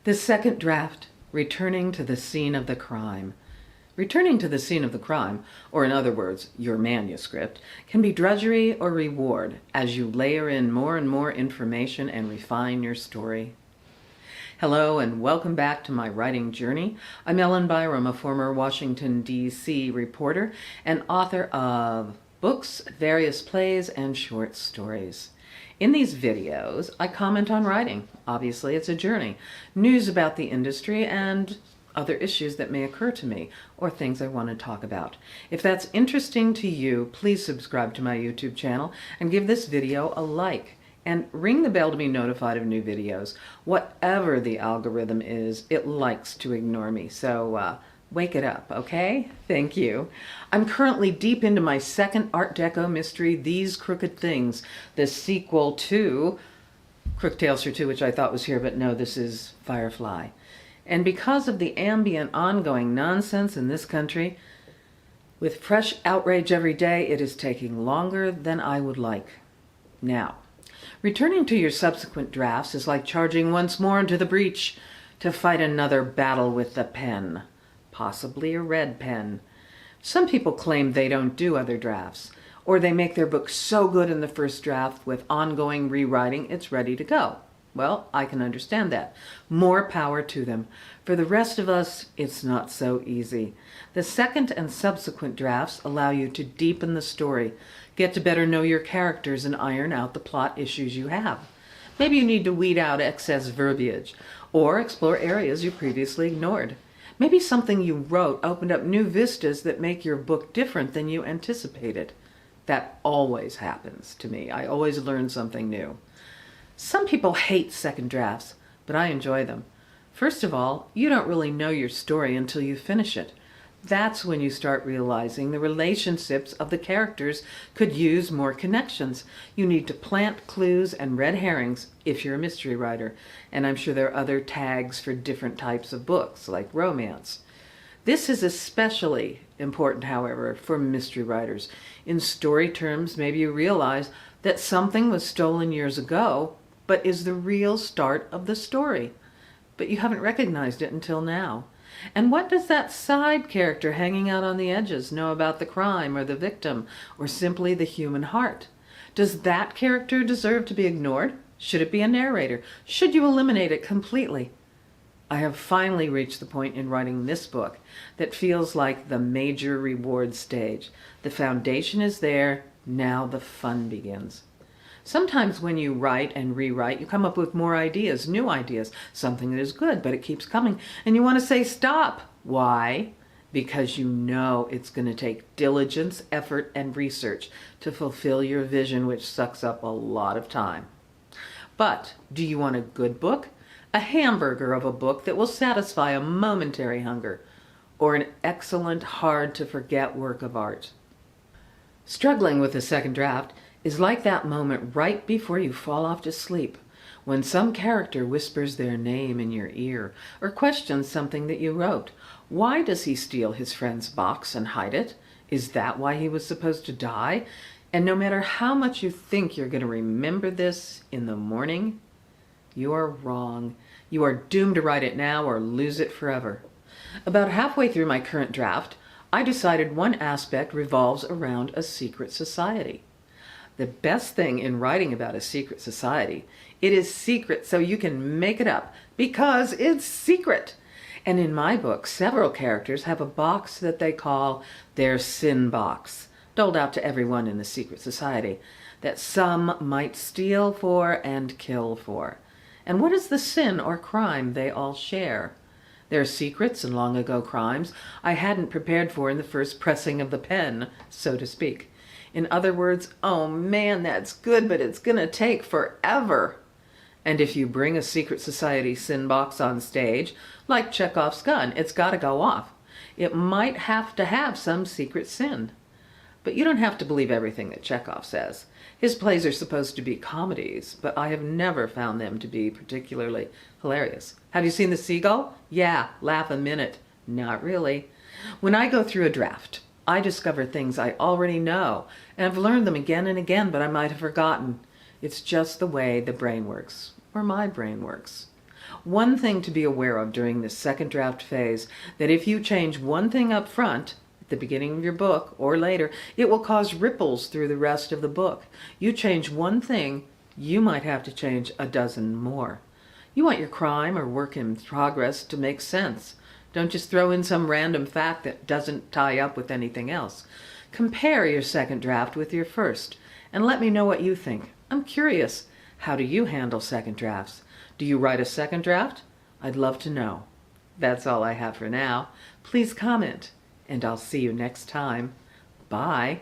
The second draft, returning to the scene of the crime. Returning to the scene of the crime, or in other words, your manuscript, can be drudgery or reward as you layer in more and more information and refine your story. Hello and welcome back to my writing journey. I'm Byerrum, a former Washington, D.C. reporter and author of books, various plays, and short stories. In these videos, I comment on writing. Obviously, it's a journey. News about the industry and other issues that may occur to me or things I want to talk about. If that's interesting to you, please subscribe to my YouTube channel and give this video a like. And ring the bell to be notified of new videos. Whatever the algorithm is, it likes to ignore me. So wake it up, okay? Thank you. I'm currently deep into my second Art Deco mystery, These Crooked Things, the sequel to Crooked Tales for Two, which I thought was here, but no, this is Firefly. And because of the ambient ongoing nonsense in this country, with fresh outrage every day, it is taking longer than I would like. Now, returning to your subsequent drafts is like charging once more into the breach to fight another battle with the pen, possibly a red pen. Some people claim they don't do other drafts, or they make their book so good in the first draft with ongoing rewriting it's ready to go. Well, I can understand that. More power to them. For the rest of us, it's not so easy. The second and subsequent drafts allow you to deepen the story, get to better know your characters, and iron out the plot issues you have. Maybe you need to weed out excess verbiage, or explore areas you previously ignored. Maybe something you wrote opened up new vistas that make your book different than you anticipated. That always happens to me. I always learn something new. Some people hate second drafts, but I enjoy them. First of all, you don't really know your story until you finish it. That's when you start realizing the relationships of the characters could use more connections. You need to plant clues and red herrings if you're a mystery writer, and I'm sure there are other tags for different types of books, like romance. This is especially important, however, for mystery writers. In story terms, maybe you realize that something was stolen years ago, but is the real start of the story. But you haven't recognized it until now. And what does that side character hanging out on the edges know about the crime or the victim or simply the human heart? Does that character deserve to be ignored? Should it be a narrator? Should you eliminate it completely? I have finally reached the point in writing this book that feels like the major reward stage. The foundation is there, now the fun begins. Sometimes when you write and rewrite, you come up with more ideas, new ideas, something that is good, but it keeps coming. And you want to say, stop. Why? Because you know it's going to take diligence, effort, and research to fulfill your vision, which sucks up a lot of time. But do you want a good book? A hamburger of a book that will satisfy a momentary hunger, or an excellent, hard-to-forget work of art? Struggling with the second draft is like that moment right before you fall off to sleep, when some character whispers their name in your ear or questions something that you wrote. Why does he steal his friend's box and hide it? Is that why he was supposed to die? And no matter how much you think you're going to remember this in the morning, you are wrong. You are doomed to write it now or lose it forever. About halfway through my current draft, I decided one aspect revolves around a secret society. The best thing in writing about a secret society, it is secret so you can make it up because it's secret. And in my book, several characters have a box that they call their sin box, doled out to everyone in the secret society, that some might steal for and kill for. And what is the sin or crime they all share? Their secrets and long ago crimes I hadn't prepared for in the first pressing of the pen, so to speak. In other words, oh man, that's good, but it's gonna take forever. And if you bring a secret society sin box on stage, like Chekhov's gun, it's gotta go off. It might have to have some secret sin. But you don't have to believe everything that Chekhov says. His plays are supposed to be comedies, but I have never found them to be particularly hilarious. Have you seen The Seagull? Yeah, laugh a minute. Not really. When I go through a draft, I discover things I already know, and I've learned them again and again, but I might have forgotten. It's just the way the brain works, or my brain works. One thing to be aware of during this second draft phase, that if you change one thing up front, at the beginning of your book or later, it will cause ripples through the rest of the book. You change one thing, you might have to change a dozen more. You want your crime or work in progress to make sense. Don't just throw in some random fact that doesn't tie up with anything else. Compare your second draft with your first, and let me know what you think. I'm curious. How do you handle second drafts? Do you write a second draft? I'd love to know. That's all I have for now. Please comment, and I'll see you next time. Bye.